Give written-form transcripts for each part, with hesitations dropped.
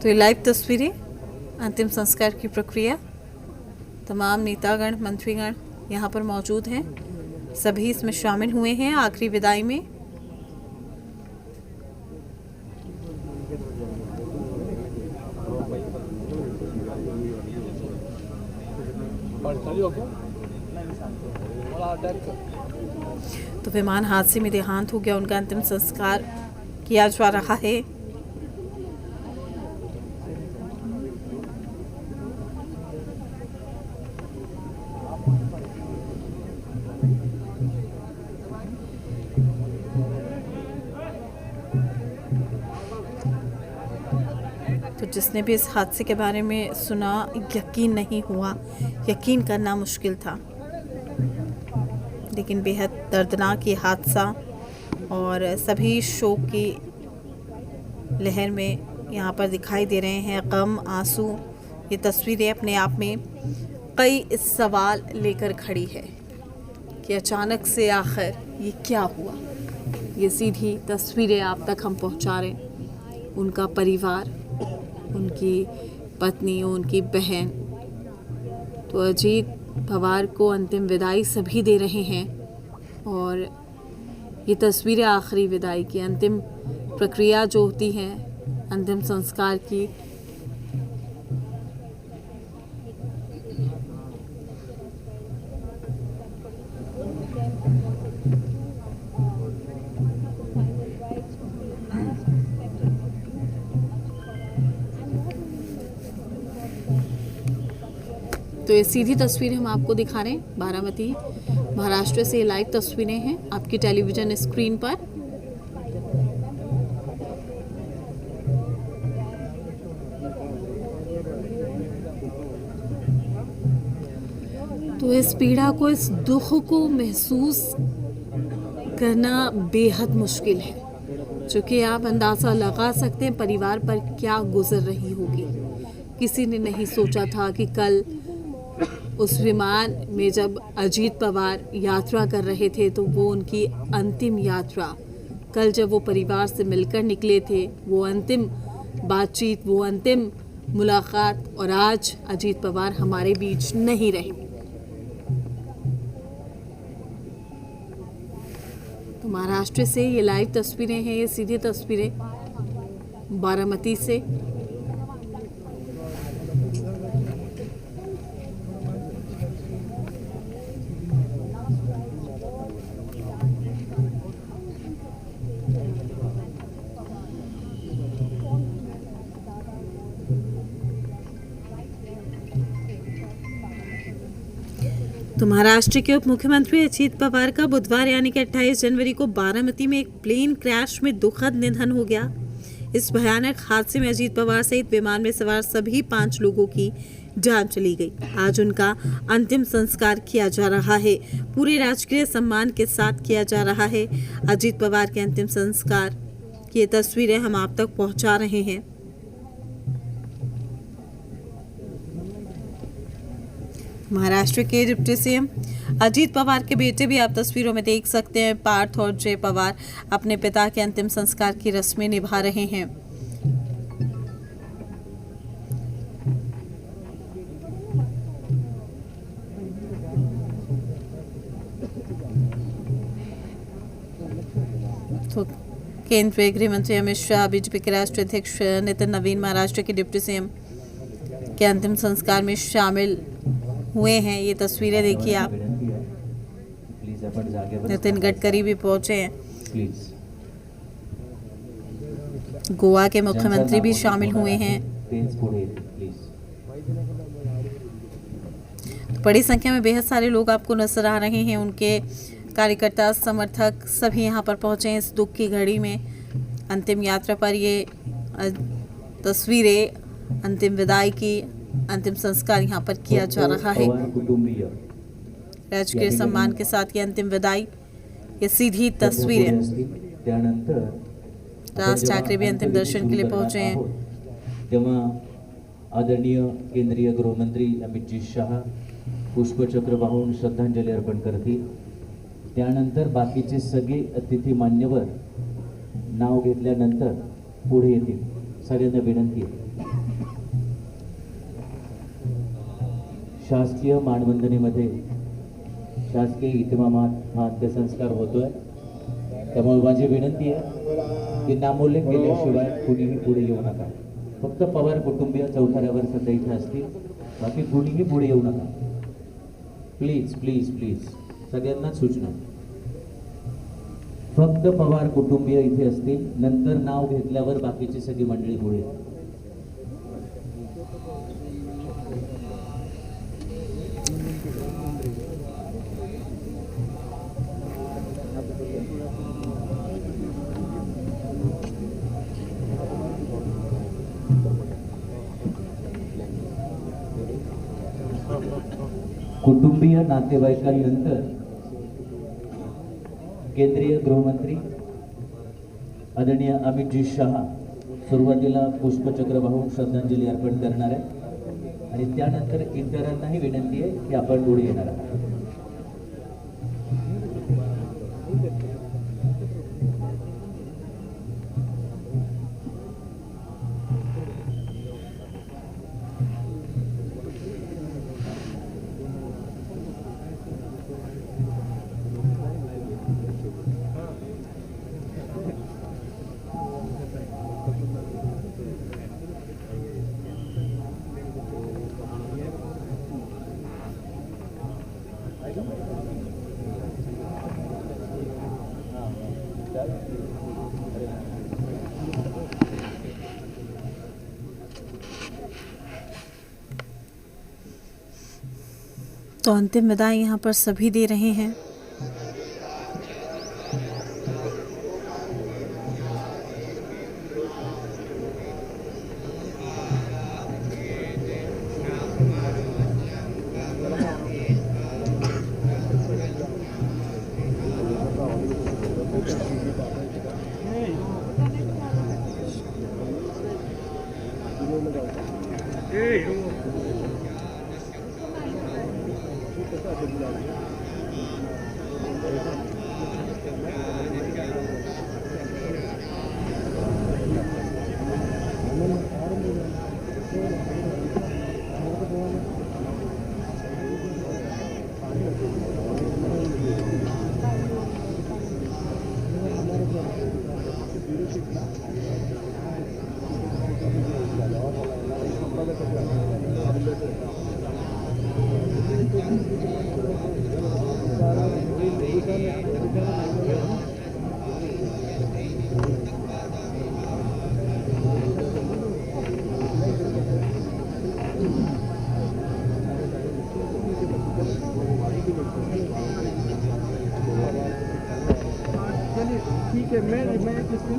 तो ये लाइव तस्वीरें अंतिम संस्कार की प्रक्रिया, तमाम नेतागण मंत्रीगण यहाँ पर मौजूद हैं, सभी इसमें शामिल हुए हैं आखिरी विदाई में। तो विमान हादसे में देहांत हो गया, उनका अंतिम संस्कार किया जा रहा है। तो जिसने भी इस हादसे के बारे में सुना, यकीन नहीं हुआ, यकीन करना मुश्किल था, लेकिन बेहद दर्दनाक ये हादसा और सभी शोक की लहर में यहाँ पर दिखाई दे रहे हैं गम, आंसू। ये तस्वीरें अपने आप में कई सवाल लेकर खड़ी है कि अचानक से आखिर ये क्या हुआ। ये सीधी तस्वीरें आप तक हम पहुँचा रहे हैं, उनका परिवार, उनकी पत्नी, उनकी बहन। तो अजीत पवार को अंतिम विदाई सभी दे रहे हैं और ये तस्वीरें आखिरी विदाई की, अंतिम प्रक्रिया जो होती है अंतिम संस्कार की। तो ये सीधी तस्वीरें हम आपको दिखा रहे हैं बारामती महाराष्ट्र से। ये लाइव तस्वीरें हैं आपकी टेलीविजन स्क्रीन पर। तो इस पीड़ा को, इस दुख को महसूस करना बेहद मुश्किल है, क्योंकि आप अंदाज़ा लगा सकते हैं परिवार पर क्या गुजर रही होगी। किसी ने नहीं सोचा था कि कल उस विमान में जब अजीत पवार यात्रा कर रहे थे तो वो उनकी अंतिम यात्रा, कल जब वो परिवार से मिलकर निकले थे, वो अंतिम बातचीत, वो अंतिम मुलाकात, और आज अजीत पवार हमारे बीच नहीं रहे। तो महाराष्ट्र से ये लाइव तस्वीरें हैं, ये सीधी तस्वीरें बारामती से। तो महाराष्ट्र के उप मुख्यमंत्री अजीत पवार का बुधवार यानी कि 28 जनवरी को बारामती में एक प्लेन क्रैश में दुखद निधन हो गया। इस भयानक हादसे में अजीत पवार सहित विमान में सवार सभी 5 लोगों की जान चली गई। आज उनका अंतिम संस्कार किया जा रहा है, पूरे राजकीय सम्मान के साथ किया जा रहा है। अजीत पवार के अंतिम संस्कार की ये तस्वीरें हम आप तक पहुंचा रहे हैं। महाराष्ट्र के डिप्टी सीएम अजीत पवार के बेटे भी आप तस्वीरों में देख सकते हैं, पार्थ और जय पवार अपने पिता के अंतिम संस्कार की रस्में निभा रहे हैं। तो केंद्रीय गृह मंत्री अमित शाह, बीजेपी के राष्ट्रीय अध्यक्ष नितिन नवीन महाराष्ट्र के डिप्टी सीएम के अंतिम संस्कार में शामिल हुए हैं। ये तस्वीरें देखिए आप। नितिन गडकरी भी पहुंचे हैं, गोवा के मुख्यमंत्री भी शामिल हुए हैं। बड़ी संख्या में बेहद सारे लोग आपको नजर आ रहे हैं, उनके कार्यकर्ता, समर्थक सभी यहाँ पर पहुंचे हैं इस दुख की घड़ी में। अंतिम यात्रा पर ये तस्वीरें अंतिम विदाई की, अंतिम संस्कार यहाँ पर किया जा रहा है। राजकीय सम्मान के साथ ये अंतिम विदाई, ये सीधी तस्वीरें। राज ठाकरे भी अंतिम दर्शन के लिए पहुंचे हैं। आदरणीय केंद्रीय गृहमंत्री अमित जी शाह पुष्पचक्र वाहून श्रद्धांजली अर्पण करतील। त्यानंतर बाकीचे सगळे अतिथी मान्यवर नाव घेतल्यानंतर पुढे येतील। सगळ्यांना विनंती आहे, शासकीय मानवंदनेमध्ये शासकीय इतमामात हा अंत्यसंस्कार होतोय. त्यामुळे माझी विनंती आहे की नामोल्लेख केल्याशिवाय कुणीही पुढे येऊ नका. फक्त पवार कुटुंबीय चौथऱ्यावर सध्या इथे असतील, बाकी कुणीही पुढे येऊ नका. प्लीज प्लीज प्लीज, सगळ्यांनाच सूचना. फक्त पवार कुटुंबीय इथे असतील, नंतर नाव घेतल्यावर बाकीची सगळी मंडळी पुढे. कुटुंबीय नातेवाईकांनंतर केंद्रीय गृहमंत्री आदरणीय अमितजी शहा सुरुवातीला पुष्पचक्र वाहून श्रद्धांजली अर्पण करणार आहे आणि त्यानंतर इतरांनाही विनंती आहे की आपण पुढे येणार आहात. तो अंतिम विदाई यहाँ पर सभी दे रहे हैं। ठीक है, मैं किसको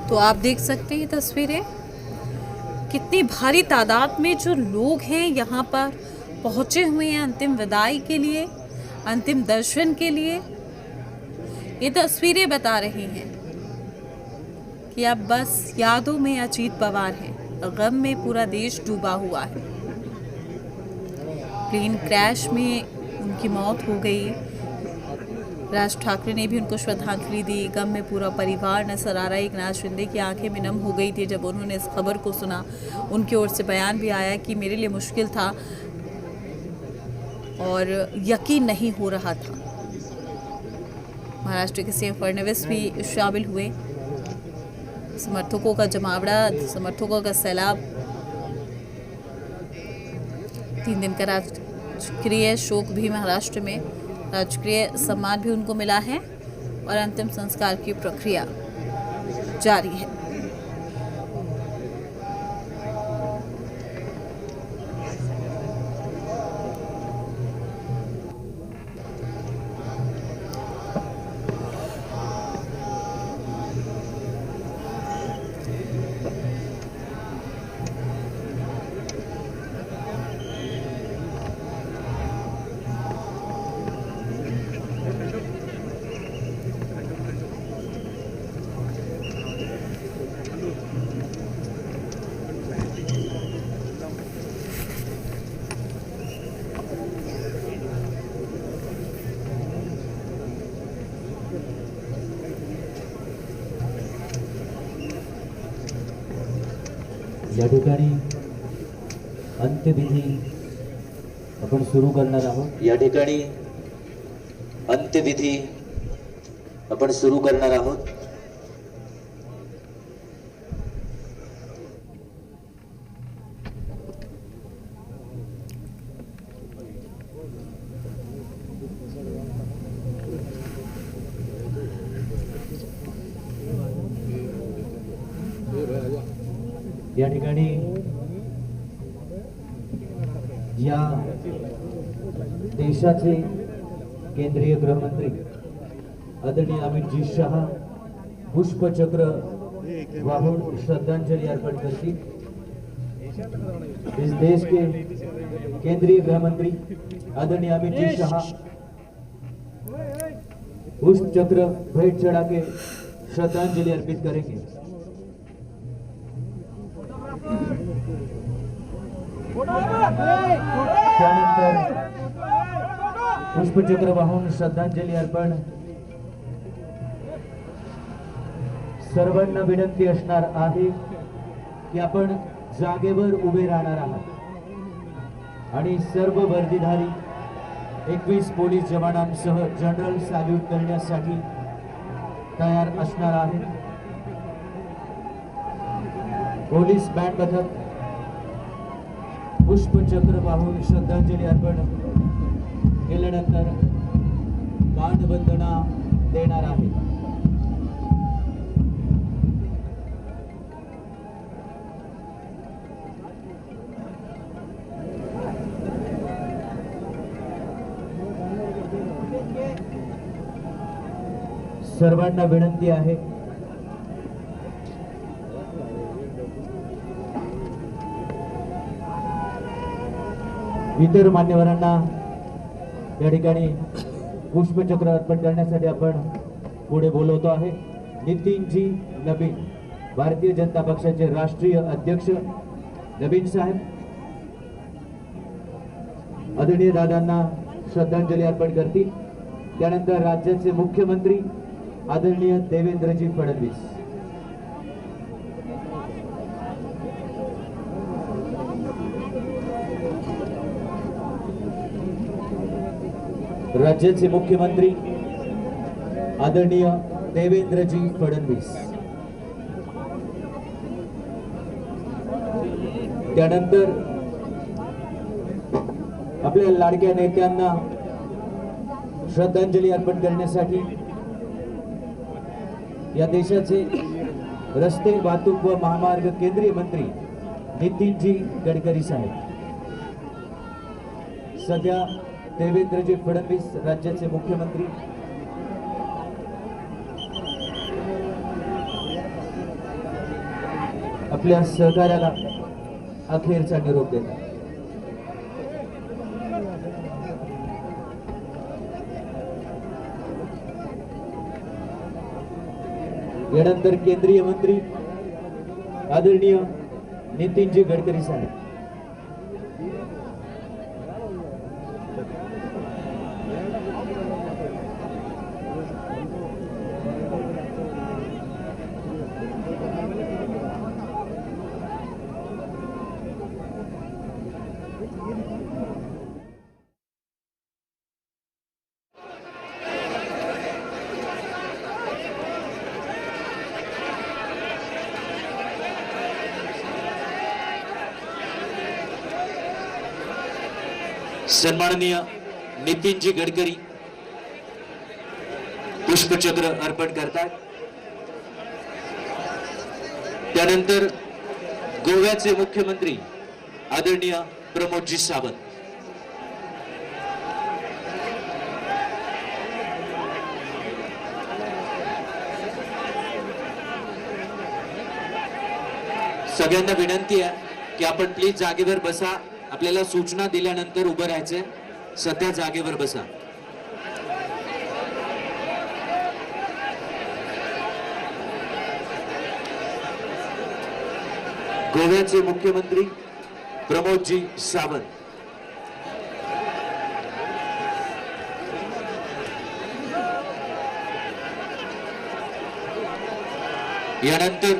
तो आप देख सकते हैं तस्वीरें, कितनी भारी तादाद में जो लोग हैं यहाँ पर पहुँचे हुए हैं अंतिम विदाई के लिए, अंतिम दर्शन के लिए। ये तस्वीरें बता रही हैं कि अब बस यादों में अजीत पवार है, गम में पूरा देश डूबा हुआ है। प्लेन क्रैश में उनकी मौत हो गई। राज ठाकरे ने भी उनको श्रद्धांजलि दी। गम में पूरा परिवार नजर आ रहा है। एकनाथ शिंदे की आंखें में नम हो गई थी जब उन्होंने इस खबर को सुना। उनकी ओर से बयान भी आया कि मेरे लिए मुश्किल था और यकीन नहीं हो रहा था। महाराष्ट्र के सीएम फडणवीस भी शामिल हुए। समर्थकों का जमावड़ा, समर्थकों का सैलाब। 3 दिन का राजकीय शोक भी महाराष्ट्र में, राजकीय सम्मान भी उनको मिला है और अंतिम संस्कार की प्रक्रिया जारी है। या ठिकाणी अंत्यविधी आपण सुरू करणार आहोत। या ठिकाणी अंत्यविधी आपण सुरू करणार आहोत। या ठिकाणी या देशाचे केंद्रीय गृहमंत्री आदरणीय अमित शाह पुष्पचक्र वाहून श्रद्धांजलि अर्पण करती। इस देश के केंद्रीय गृहमंत्री आदरणीय अमित शाह पुष्पचक्र भेंट चढ़ा के श्रद्धांजलि अर्पित करेंगे। त्यानंतर पुष्पचक्र वाहून श्रद्धांजलि अर्पण सर्वांना विनंती असणार आहे की आपण जागेवर उभे राहणार आहात आणि सर्व वर्दीधारी 21 पोलीस जवानांसह जनरल सॅल्यूट करण्यासाठी तयार असणार आहेत। पोलीस बँड पथक पुष्पचक्र वाहून श्रद्धांजलि अर्पण केल्यानंतर मानवंदना देणार आहे। सर्वांना विनंती आहे इतर मान्यवरांना या ठिकाणी पुष्पचक्र अर्पण करण्यासाठी आपण पुढे बोलवतो आहे नितीनजी नबीन, भारतीय जनता पक्षाचे राष्ट्रीय अध्यक्ष नबीन साहेब आदरणीय दादांना श्रद्धांजली अर्पण करतील. त्यानंतर राज्याचे मुख्यमंत्री आदरणीय देवेंद्रजी फडणवीस. राज्याचे मुख्यमंत्री आदरणीय देवेंद्रजी फडणवीस. त्यानंतर आपल्या लाडक्या नेत्यांना श्रद्धांजली अर्पण करण्यासाठी या देशाचे रस्ते वाहतूक व महामार्ग केंद्रीय मंत्री नितीनजी गडकरी साहेब. सध्या देवेंद्रजी फडणवीस राज्याचे मुख्यमंत्री आपल्या सहकार्याला अखेरचा निरोप देतात. यानंतर केंद्रीय मंत्री आदरणीय नितीनजी गडकरी साहेब. सन्माननीय नितीनजी गडकरी पुष्पचक्र अर्पण करतात. त्यानंतर गोव्याचे मुख्यमंत्री आदरणीय प्रमोदजी सावंत. सगळ्यांना विनंती आहे की आपण प्लीज जागेवर बसा. आपल्याला सूचना दिल्यानंतर उभं राहायचंय. सध्या जागेवर बसा. गोव्याचे मुख्यमंत्री प्रमोदजी सावंत. यानंतर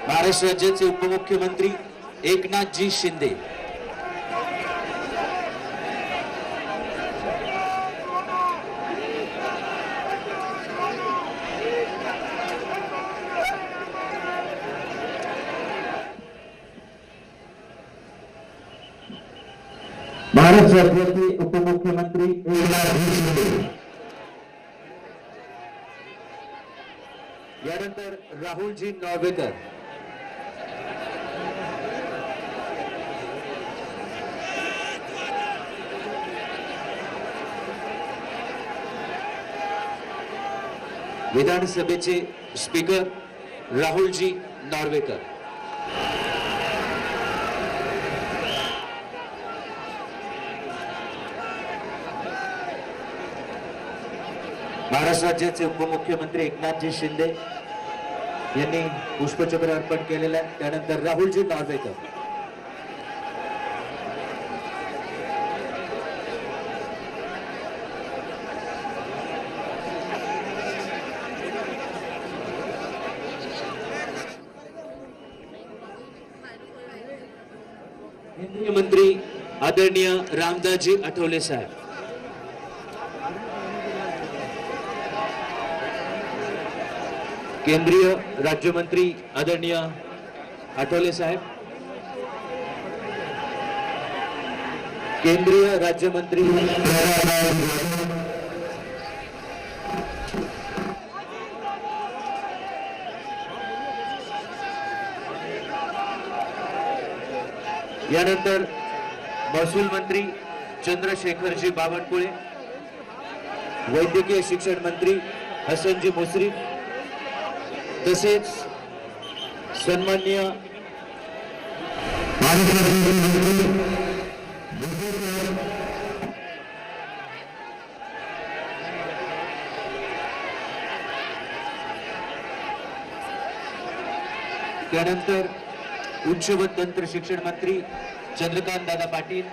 महाराष्ट्र राज्याचे उपमुख्यमंत्री एकनाथजी शिंदे. महाराष्ट्र राज्याचे उपमुख्यमंत्री एकनाथजी शिंदे. यानंतर राहुलजी नॉर्वेकर. विधानसभेचे स्पीकर राहुलजी नॉर्वेकर. महाराष्ट्र राज्याचे उपमुख्यमंत्री एकनाथजी शिंदे यांनी पुष्पचक्र अर्पण केलेलं आहे. त्यानंतर राहुलजी नॉर्वेकर. केंद्रीय मंत्री आदरणीय रामदासजी आठवले साहेब. केंद्रीय राज्यमंत्री आदरणीय आठवले साहेब. केंद्रीय राज्यमंत्री यानंतर महसूल मंत्री चंद्रशेखरजी बावनकुळे, वैद्यकीय शिक्षण मंत्री हसनजी मुश्रीफ, तसेच सन्माननीय त्यानंतर उच्च व तंत्र शिक्षण मंत्री चंद्रकांत दादा पाटील,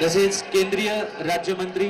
तसेच केंद्रीय राज्यमंत्री